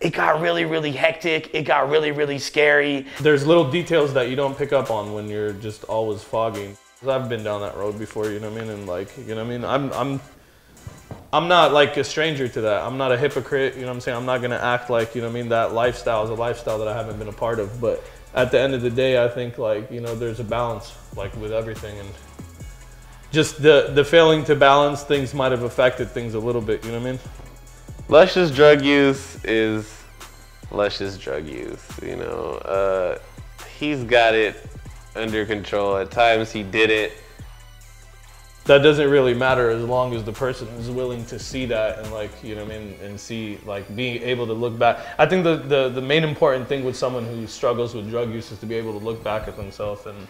it got really, really hectic. It got really, really scary. There's little details that you don't pick up on when you're just always fogging. I've been down that road before, you know what I mean? And like, you know what I mean? I'm not like a stranger to that. I'm not a hypocrite, you know what I'm saying? I'm not gonna act like, you know what I mean, that lifestyle is a lifestyle that I haven't been a part of. But at the end of the day, I think like, you know, there's a balance like with everything, and just the failing to balance things might have affected things a little bit, you know what I mean? Luscious drug use is luscious drug use, you know. He's got it under control. At times he did it. That doesn't really matter as long as the person is willing to see that and like, you know what I mean, and see like being able to look back. I think the main important thing with someone who struggles with drug use is to be able to look back at themselves and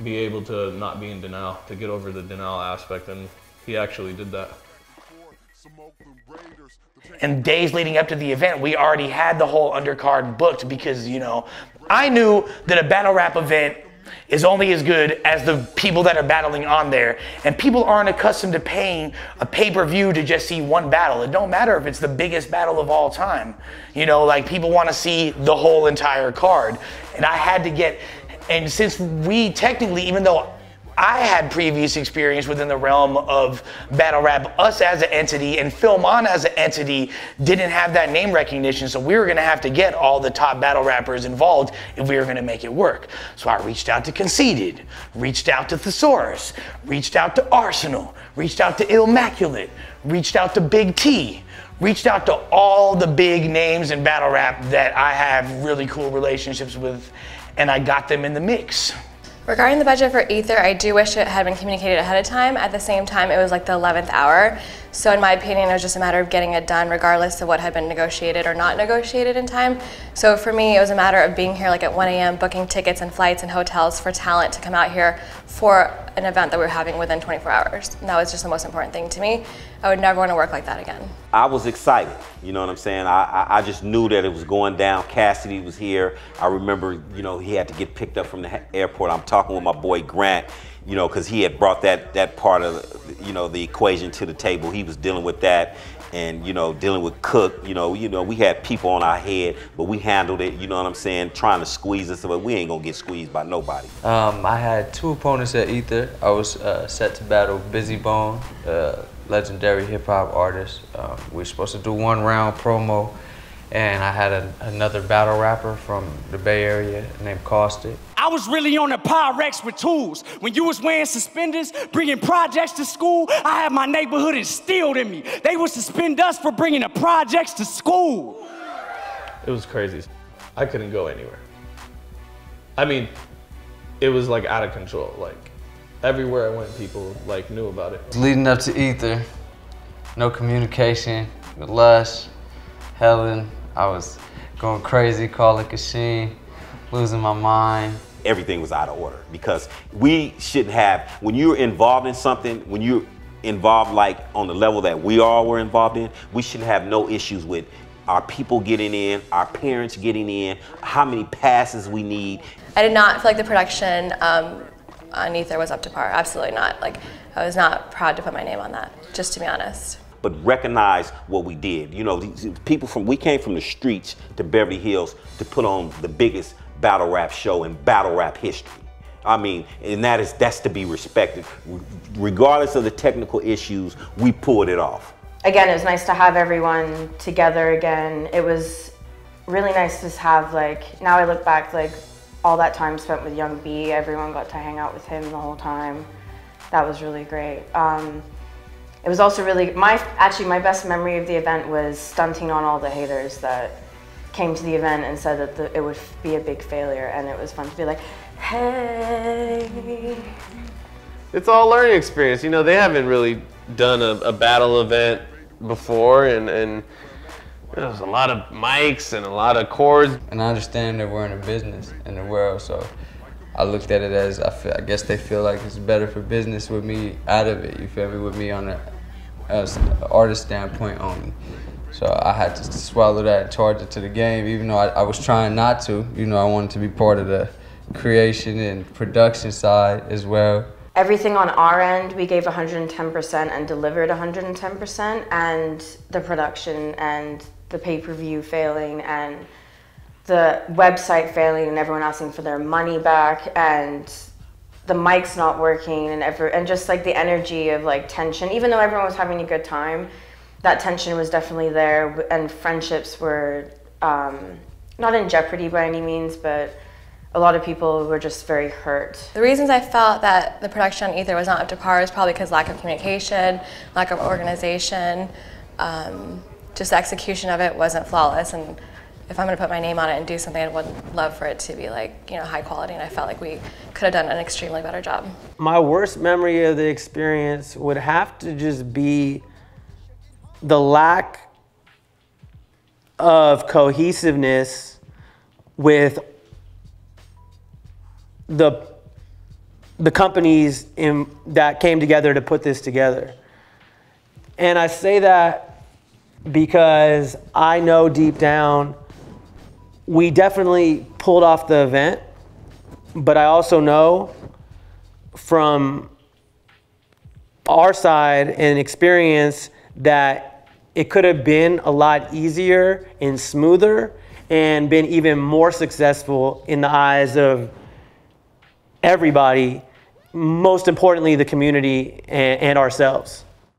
be able to not be in denial, to get over the denial aspect, and he actually did that. And days leading up to the event, we already had the whole undercard booked because, you know, I knew that a battle rap event is only as good as the people that are battling on there. And people aren't accustomed to paying a pay-per-view to just see one battle. It don't matter if it's the biggest battle of all time. You know, like people want to see the whole entire card. And I had to get, and since we technically, even though I had previous experience within the realm of battle rap, us as an entity and FilmOn as an entity didn't have that name recognition, so we were gonna have to get all the top battle rappers involved if we were gonna make it work. So I reached out to Conceited, reached out to Thesaurus, reached out to Arsenal, reached out to Illmaculate, reached out to Big T, reached out to all the big names in battle rap that I have really cool relationships with, and I got them in the mix. Regarding the budget for Ether, I do wish it had been communicated ahead of time. At the same time, it was like the 11th hour. So in my opinion, it was just a matter of getting it done regardless of what had been negotiated or not negotiated in time. So for me, it was a matter of being here like at 1 a.m., booking tickets and flights and hotels for talent to come out here for an event that we were having within 24 hours. And that was just the most important thing to me. I would never want to work like that again. I was excited, you know what I'm saying? I just knew that it was going down. Cassidy was here. I remember, you know, he had to get picked up from the airport. I'm talking with my boy Grant, you know, because he had brought that part of, you know, the equation to the table. He was dealing with that, and, you know, dealing with Cook. You know, we had people on our head, but we handled it, you know what I'm saying, trying to squeeze us, but we ain't gonna get squeezed by nobody. I had 2 opponents at Ether. I was set to battle Busy Bone, legendary hip-hop artist. We were supposed to do 1 round promo, and I had another battle rapper from the Bay Area named Caustic. I was really on the Pyrex with tools. When you was wearing suspenders, bringing projects to school, I had my neighborhood instilled in me. They would suspend us for bringing the projects to school. It was crazy. I couldn't go anywhere. I mean, it was like out of control. Like everywhere I went, people like knew about it. Leading up to Ether, no communication with Lush, Helen. I was going crazy, calling Kashin, losing my mind. Everything was out of order because we shouldn't have, when you're involved in something, when you're involved like on the level that we all were involved in, we should have no issues with our people getting in, our parents getting in, how many passes we need. I did not feel like the production on Ether was up to par, absolutely not. Like, I was not proud to put my name on that, just to be honest. But recognize what we did. You know, these people we came from the streets to Beverly Hills to put on the biggest battle rap show in battle rap history. I mean, and that's to be respected. Regardless of the technical issues, we pulled it off. Again, it was nice to have everyone together again. It was really nice to have, like, now I look back, like, all that time spent with Young B, everyone got to hang out with him the whole time. That was really great. It was also really, actually my best memory of the event was stunting on all the haters that came to the event and said that it would be a big failure, and it was fun to be like, hey. It's all a learning experience. You know, they haven't really done a battle event before, and there's a lot of mics and a lot of cords. And I understand that we're in a business in the world, so I looked at it as, I guess they feel like it's better for business with me out of it, you feel me, with me on as an artist standpoint only. So I had to swallow that and charge it to the game, even though I was trying not to. You know, I wanted to be part of the creation and production side as well. Everything on our end, we gave 110% and delivered 110%, and the production and the pay-per-view failing and the website failing and everyone asking for their money back and the mic's not working and just like the energy of like tension, even though everyone was having a good time, that tension was definitely there, and friendships were not in jeopardy by any means, but a lot of people were just very hurt. The reasons I felt that the production on Ether was not up to par is probably because lack of communication, lack of organization, just the execution of it wasn't flawless. And if I'm going to put my name on it and do something, I would love for it to be like, high quality. And I felt like we could have done an extremely better job. My worst memory of the experience would have to just be the lack of cohesiveness with the companies that came together to put this together. And I say that because I know deep down we definitely pulled off the event, but I also know from our side and experience that it could have been a lot easier and smoother and been even more successful in the eyes of everybody, most importantly the community and ourselves.